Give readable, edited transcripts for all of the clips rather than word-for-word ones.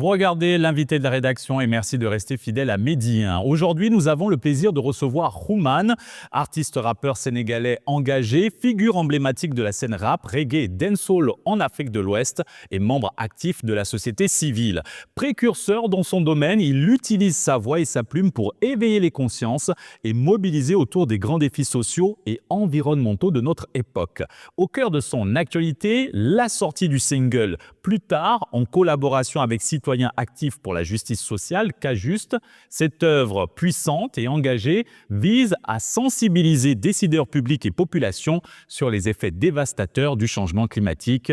Vous regardez l'invité de la rédaction et merci de rester fidèle à Medi 1. Aujourd'hui, nous avons le plaisir de recevoir Xuman, artiste rappeur sénégalais engagé, figure emblématique de la scène rap, reggae et dancehall en Afrique de l'Ouest et membre actif de la société civile. Précurseur dans son domaine, il utilise sa voix et sa plume pour éveiller les consciences et mobiliser autour des grands défis sociaux et environnementaux de notre époque. Au cœur de son actualité, la sortie du single Plus tard, en collaboration avec Citoyens actifs pour la justice sociale, K-Just. Cette œuvre puissante et engagée vise à sensibiliser décideurs publics et populations sur les effets dévastateurs du changement climatique.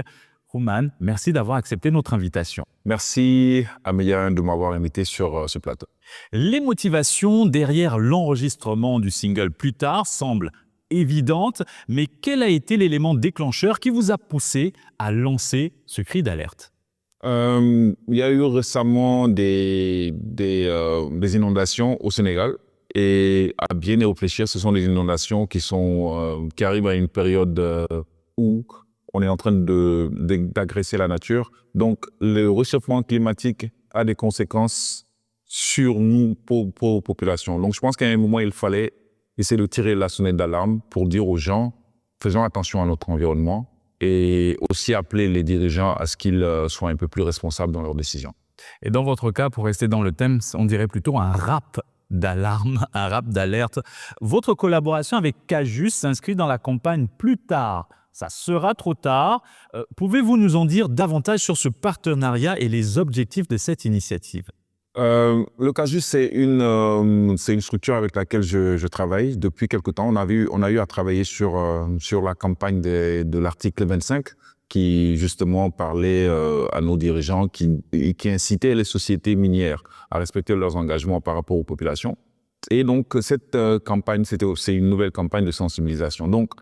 Xuman, merci d'avoir accepté notre invitation. Merci à Medi 1 de m'avoir invité sur ce plateau. Les motivations derrière l'enregistrement du single Plus tard semblent évidentes, mais quel a été l'élément déclencheur qui vous a poussé à lancer ce cri d'alerte ? Il y a eu récemment des inondations au Sénégal et à bien y réfléchir, ce sont des inondations qui arrivent à une période où on est en train d'agresser la nature. Donc, le réchauffement climatique a des conséquences sur nous, pour population. Donc, je pense qu'à un moment, il fallait essayer de tirer la sonnette d'alarme pour dire aux gens, faisons attention à notre environnement et aussi appeler les dirigeants à ce qu'ils soient un peu plus responsables dans leurs décisions. Et dans votre cas, pour rester dans le thème, on dirait plutôt un rap d'alarme, un rap d'alerte. Votre collaboration avec K-Just s'inscrit dans la campagne Plus tard. Ça sera trop tard. Pouvez-vous nous en dire davantage sur ce partenariat et les objectifs de cette initiative ? Le K-Just, c'est une structure avec laquelle je travaille depuis quelque temps. On a eu à travailler sur la campagne de l'article 25 qui justement parlait à nos dirigeants, qui incitait les sociétés minières à respecter leurs engagements par rapport aux populations. Et donc, cette campagne, c'est une nouvelle campagne de sensibilisation. Donc,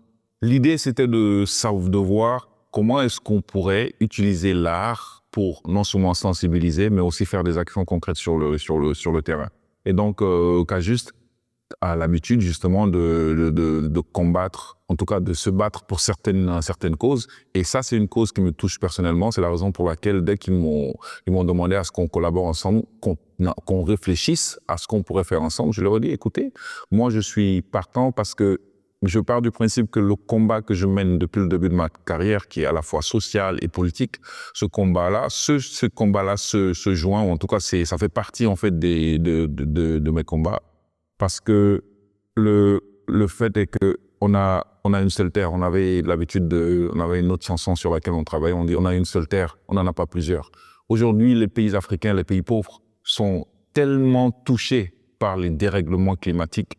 l'idée, c'était de voir comment est-ce qu'on pourrait utiliser l'art pour non seulement sensibiliser, mais aussi faire des actions concrètes sur le terrain. Et donc, K-Just a l'habitude justement de combattre, en tout cas de se battre pour certaines causes. Et ça, c'est une cause qui me touche personnellement. C'est la raison pour laquelle, dès qu'ils m'ont demandé à ce qu'on collabore ensemble, qu'on réfléchisse à ce qu'on pourrait faire ensemble, je leur ai dit, écoutez, moi, je suis partant parce que je pars du principe que le combat que je mène depuis le début de ma carrière, qui est à la fois social et politique, ce combat-là se joint, ou en tout cas, ça fait partie en fait de mes combats, parce que le fait est que on a une seule terre. On avait une autre chanson sur laquelle on travaille. On dit on a une seule terre, on n'en a pas plusieurs. Aujourd'hui, les pays africains, les pays pauvres, sont tellement touchés par les dérèglements climatiques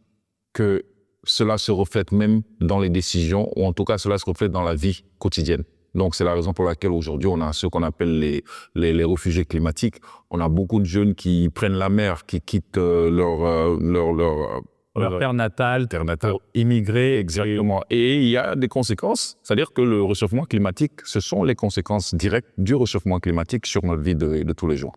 que cela se reflète même dans les décisions, ou en tout cas, cela se reflète dans la vie quotidienne. Donc, c'est la raison pour laquelle aujourd'hui, on a ce qu'on appelle les réfugiés climatiques. On a beaucoup de jeunes qui prennent la mer, qui quittent leur terre natale pour immigrer. Exactement. Et il y a des conséquences. C'est-à-dire que le réchauffement climatique, ce sont les conséquences directes du réchauffement climatique sur notre vie de tous les jours.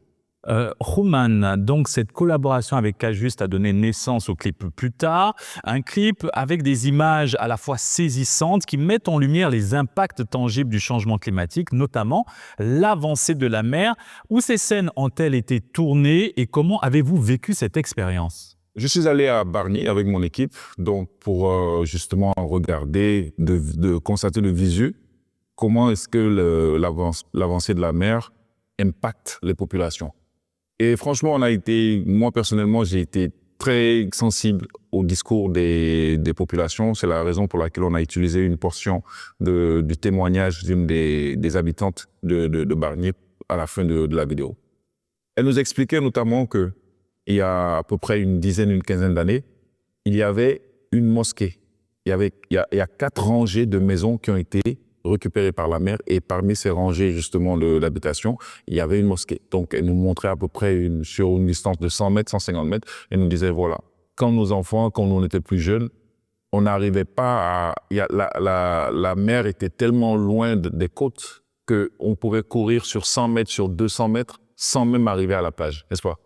Xuman, donc cette collaboration avec K-Just a donné naissance au clip Plus tard, un clip avec des images à la fois saisissantes qui mettent en lumière les impacts tangibles du changement climatique, notamment l'avancée de la mer. Où ces scènes ont-elles été tournées et comment avez-vous vécu cette expérience ? Je suis allé à Bargny avec mon équipe, donc pour justement regarder, de constater de visu comment est-ce que l'avancée de la mer impacte les populations. Et franchement, moi personnellement, j'ai été très sensible au discours des populations. C'est la raison pour laquelle on a utilisé une portion du témoignage d'une des habitantes de Bargny à la fin de la vidéo. Elle nous expliquait notamment que il y a à peu près une quinzaine d'années, il y avait une mosquée. Il y a 4 rangées de maisons qui ont été récupérées par la mer, et parmi ces rangées justement d'habitation, il y avait une mosquée. Donc, elle nous montrait à peu près sur une distance de 100 mètres, 150 mètres, elle nous disait, voilà, quand nos enfants, quand on était plus jeunes, on n'arrivait pas la mer était tellement loin des côtes qu'on pouvait courir sur 100 mètres, sur 200 mètres, sans même arriver à la plage, n'est-ce pas?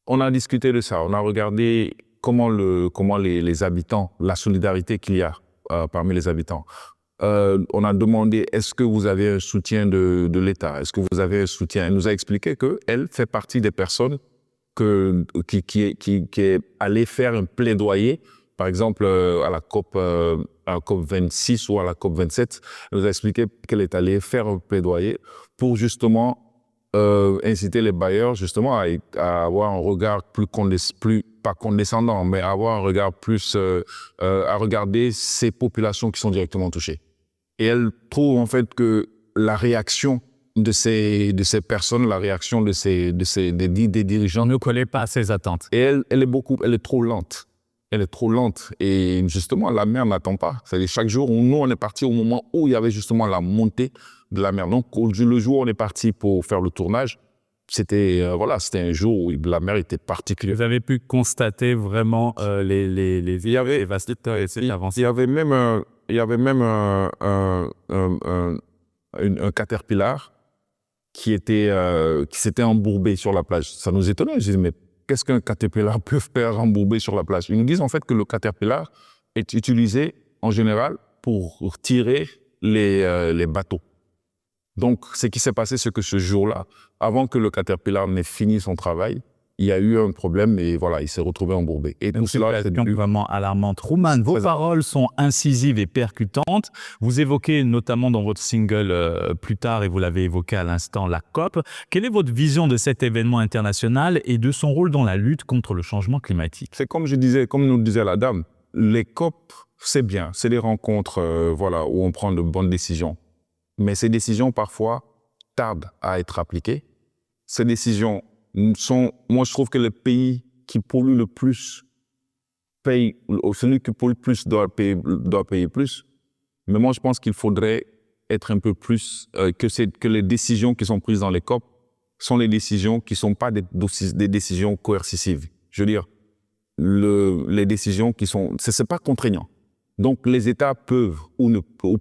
On a discuté de ça, on a regardé comment les habitants, la solidarité qu'il y a parmi les habitants. on a demandé est-ce que vous avez un soutien de l'État, est-ce que vous avez un soutien. Elle nous a expliqué qu'elle fait partie des personnes qui est allée faire un plaidoyer, par exemple à la COP 26 ou à la COP 27. Elle nous a expliqué qu'elle est allée faire un plaidoyer pour justement inciter les bailleurs justement à avoir un regard plus pas condescendant, mais avoir un regard plus à regarder ces populations qui sont directement touchées. Et elle trouve en fait que la réaction de ces personnes, la réaction des dirigeants Ne collait pas à ses attentes. et elle est trop lente. Elle est trop lente. Et justement, la mer n'attend pas. C'est-à-dire, chaque jour, nous, on est parti au moment où il y avait justement la montée de la mer. Donc, le jour où on est parti pour faire le tournage, c'était un jour où la mer était particulière. Vous avez pu constater vraiment les Il y avait dévastateurs et cette avancée. Il y avait même un caterpillar qui s'était embourbé sur la plage. Ça nous étonnait. Je disais, mais qu'est-ce qu'un caterpillar peut faire embourbé sur la plage? Ils nous disent en fait que le caterpillar est utilisé en général pour tirer les bateaux. Donc, ce qui s'est passé, c'est que ce jour-là, avant que le caterpillar n'ait fini son travail, il y a eu un problème et voilà, il s'est retrouvé embourbé. Et Donc, tout c'est une cela, situation vraiment alarmante. Rouman, vos paroles sont incisives et percutantes. Vous évoquez notamment dans votre single Plus tard, et vous l'avez évoqué à l'instant, la COP. Quelle est votre vision de cet événement international et de son rôle dans la lutte contre le changement climatique? c'est comme nous disait la dame, les COP, c'est bien, c'est des rencontres où on prend de bonnes décisions. Mais ces décisions, parfois, tardent à être appliquées. Ces décisions moi, je trouve que le pays qui pollue le plus paye, celui qui pollue le plus doit payer plus. Mais moi, je pense qu'il faudrait être un peu plus, que les décisions qui sont prises dans les COP sont les décisions qui ne sont pas des décisions coercitives. Je veux dire, les décisions qui sont, c'est pas contraignant. Donc, les États peuvent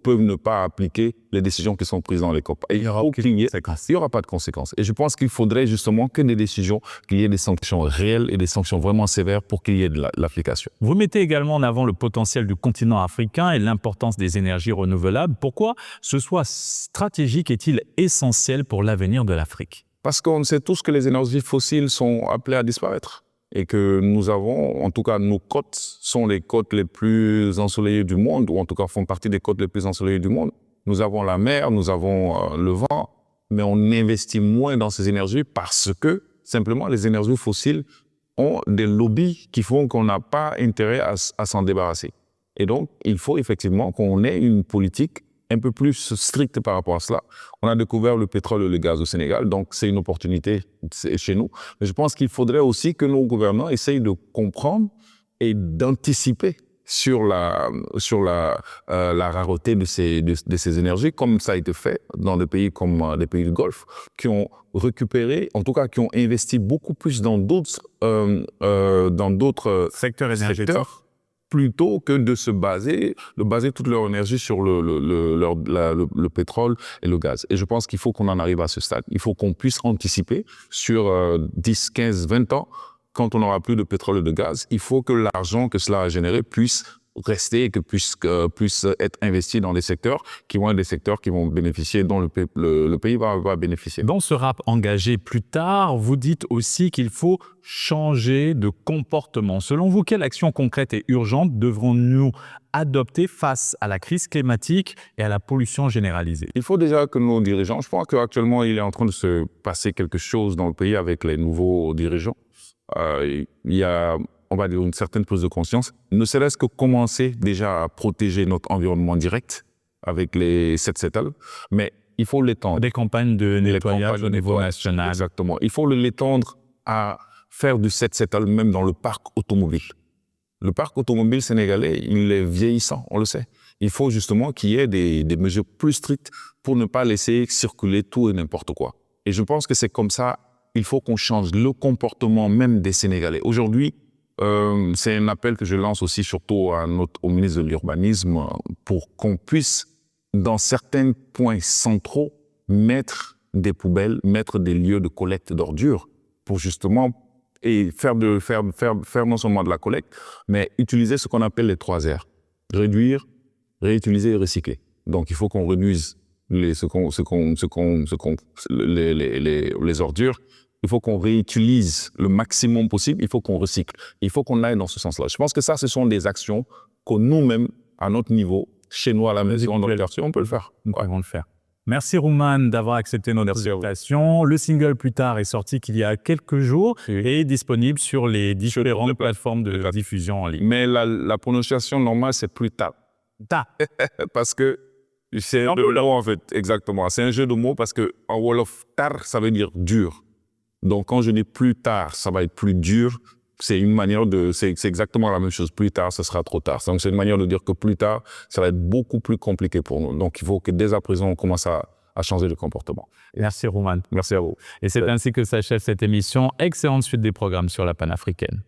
peuvent ne pas appliquer les décisions qui sont prises dans les COP. Et il n'y aura pas de conséquences. Et je pense qu'il faudrait justement que des décisions, qu'il y ait des sanctions réelles et des sanctions vraiment sévères pour qu'il y ait de l'application. Vous mettez également en avant le potentiel du continent africain et l'importance des énergies renouvelables. Pourquoi ce choix stratégique est-il essentiel pour l'avenir de l'Afrique? Parce qu'on sait tous que les énergies fossiles sont appelées à disparaître. Et que nous avons, en tout cas, nos côtes sont les côtes les plus ensoleillées du monde, ou en tout cas font partie des côtes les plus ensoleillées du monde. Nous avons la mer, nous avons le vent, mais on investit moins dans ces énergies parce que, simplement, les énergies fossiles ont des lobbies qui font qu'on n'a pas intérêt à s'en débarrasser. Et donc, il faut effectivement qu'on ait une politique un peu plus stricte par rapport à cela. On a découvert le pétrole et le gaz au Sénégal, donc c'est une opportunité chez nous. Mais je pense qu'il faudrait aussi que nos gouvernants essayent de comprendre et d'anticiper sur la rareté de ces énergies, comme ça a été fait dans des pays comme les pays du Golfe, qui ont récupéré, en tout cas qui ont investi beaucoup plus dans d'autres Secteur énergétique. secteurs, plutôt que de baser toute leur énergie sur le pétrole et le gaz. Et je pense qu'il faut qu'on en arrive à ce stade. Il faut qu'on puisse anticiper sur 10, 15, 20 ans, quand on n'aura plus de pétrole et de gaz, il faut que l'argent que cela a généré puisse rester et que puisse être investi dans des secteurs qui vont être des secteurs qui vont bénéficier, dont le pays va bénéficier. Dans ce rap engagé plus tard, vous dites aussi qu'il faut changer de comportement. Selon vous, quelle action concrète et urgente devrons-nous adopter face à la crise climatique et à la pollution généralisée? Il faut déjà que nos dirigeants, je pense qu'actuellement il est en train de se passer quelque chose dans le pays avec les nouveaux dirigeants. Il y a, on va dire, une certaine prise de conscience, ne serait-ce que commencer déjà à protéger notre environnement direct avec les 7-7L, mais il faut l'étendre. Des campagnes de nettoyage au niveau national. Exactement. Il faut l'étendre à faire du 7-7L même dans le parc automobile. Le parc automobile sénégalais, il est vieillissant, on le sait. Il faut justement qu'il y ait des mesures plus strictes pour ne pas laisser circuler tout et n'importe quoi. Et je pense que c'est comme ça, il faut qu'on change le comportement même des Sénégalais. Aujourd'hui, c'est un appel que je lance aussi surtout au ministre de l'Urbanisme pour qu'on puisse, dans certains points centraux, mettre des poubelles, mettre des lieux de collecte d'ordures pour justement faire non seulement de la collecte, mais utiliser ce qu'on appelle les 3 R. Réduire, réutiliser et recycler. Donc, il faut qu'on réduise les ordures. Il faut qu'on réutilise le maximum possible. Il faut qu'on recycle. Il faut qu'on aille dans ce sens-là. Je pense que ça, ce sont des actions que nous-mêmes, à notre niveau, chez nous à la maison, dans les quartiers, on peut le faire. Nous pouvons le faire. Merci Rouman d'avoir accepté notre invitation. Le single Plus tard est sorti qu'il y a quelques jours et est disponible sur les différentes plateformes de diffusion en ligne. Mais la prononciation normale, c'est plus tard. Parce que c'est un jeu de mots, en fait, exactement. C'est un jeu de mots parce qu'en Wolof, tar, ça veut dire dur. Donc, quand je dis plus tard, ça va être plus dur. C'est une manière de... C'est exactement la même chose. Plus tard, ce sera trop tard. Donc, c'est une manière de dire que plus tard, ça va être beaucoup plus compliqué pour nous. Donc, il faut que dès à présent, on commence à changer de comportement. Merci Rouman. Merci à vous. Et c'est ainsi que s'achève cette émission. Excellente suite des programmes sur la panafricaine.